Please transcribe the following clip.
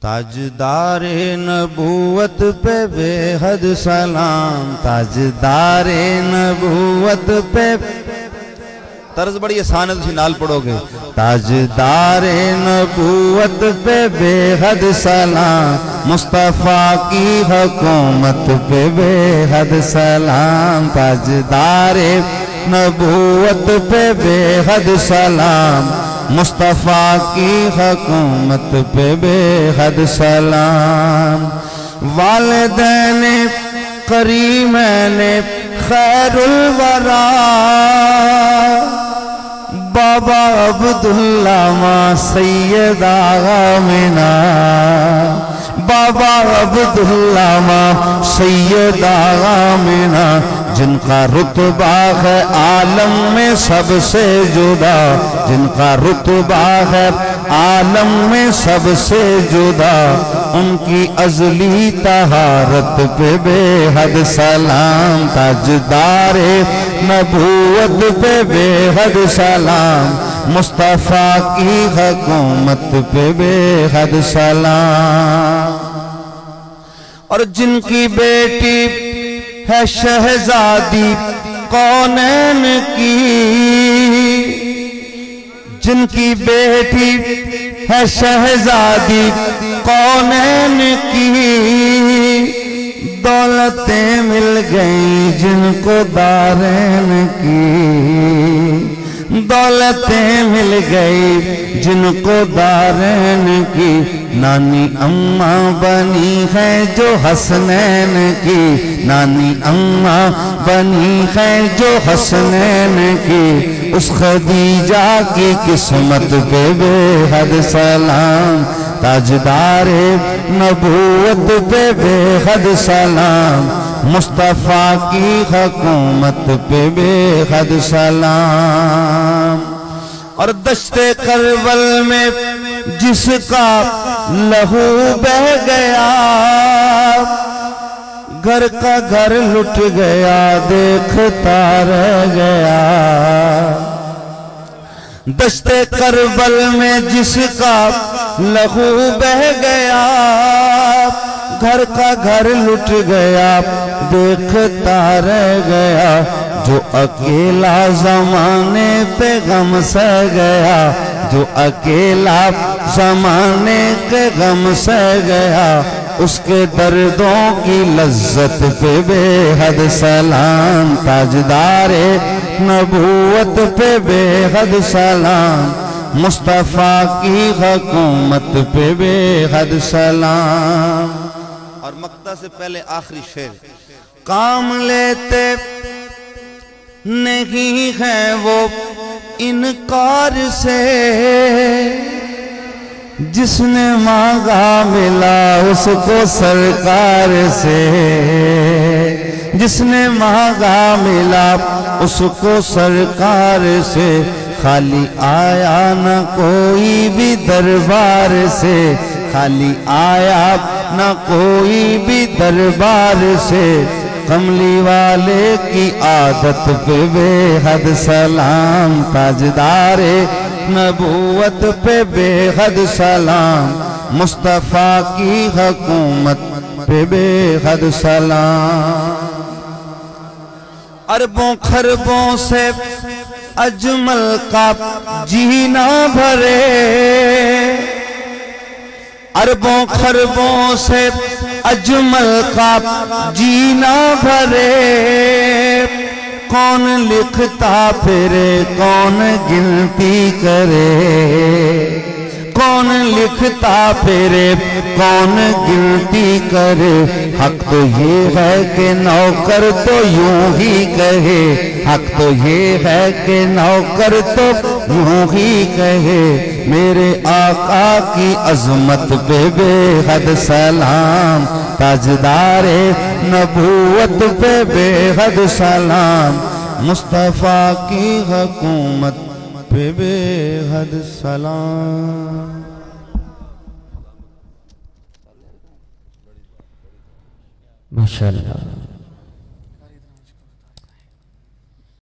تاجدار نبوت پہ بے حد سلام، تاجدار نبوت پہ طرز بڑی آسان ہے، تسی نال پڑھو گے۔ تاجدار نبوت پہ بے حد سلام، مصطفیٰ کی حکومت پہ بے حد سلام، تاجدار نبوت پہ بے حد سلام، مصطفیٰ کی حکومت پہ بے حد سلام۔ والدین کریمین خیر الورا، بابا عبداللہ ماں سیدہ آمنہ، بابا عبداللہ ماں سیدہ آمنہ، جن کا رتبہ ہے عالم میں سب سے جدا، جن کا رتبہ ہے عالم میں سب سے جدا، ان کی ازلی طہارت پہ بے حد سلام، تاجدار نبوت پہ بے حد سلام، مصطفیٰ کی حکومت پہ بے حد سلام۔ اور جن کی بیٹی ہے شہزادی کونین کی، جن کی بیٹی ہے شہزادی کونین کی، دولتیں مل گئیں جن کو دارین کی، دولتیں مل گئی جن کو دارین کی، نانی اماں بنی ہے جو حسنین کی، نانی اماں بنی ہے جو حسنین کی، اس خدیجہ کی قسمت پہ بے حد سلام، تاجدار نبوت پہ بے حد سلام، مصطفیٰ کی حکومت پہ بے حد سلام۔ اور دشت کربل میں جس کا لہو بہ گیا، گھر کا گھر لٹ گیا دیکھتا رہ گیا، دشت کربل میں جس کا لہو بہ گیا، گھر کا گھر لٹ گیا دیکھتا رہ گیا، جو اکیلا زمانے پہ غم سہ گیا، جو اکیلا زمانے کے غم سہ گیا، اس کے دردوں کی لذت پہ بے حد سلام، تاجدار نبوت پہ بے حد سلام، مصطفیٰ کی حکومت پہ بے حد سلام۔ اور مقطع سے پہلے آخری شعر، کام لیتے نہیں ہے وہ انکار سے، جس نے مانگا ملا اس کو سرکار سے، جس نے مانگا ملا اس کو سرکار سے، خالی آیا نہ کوئی بھی دربار سے، خالی آیا نہ کوئی بھی دربار سے، کملی والے کی عادت پہ بے حد سلام، تاجدار نبوت پہ بے حد سلام، مصطفیٰ کی حکومت پہ بے حد سلام۔ اربوں خربوں سے اجمل کا جینا بھرے، اربوں خربوں سے اجمل کا جینا بھرے، کون لکھتا پھرے کون گنتی کرے، کون لکھتا پھرے کون گنتی کرے، حق تو یہ ہے کہ نوکر تو یوں ہی کہے، حق تو یہ ہے کہ نوکر تو یوں ہی کہے، میرے آقا کی عظمت پہ بے حد سلام، تاجدار نبوت پہ بے حد سلام، مصطفیٰ کی حکومت پہ بے حد سلام۔ ماشاءاللہ۔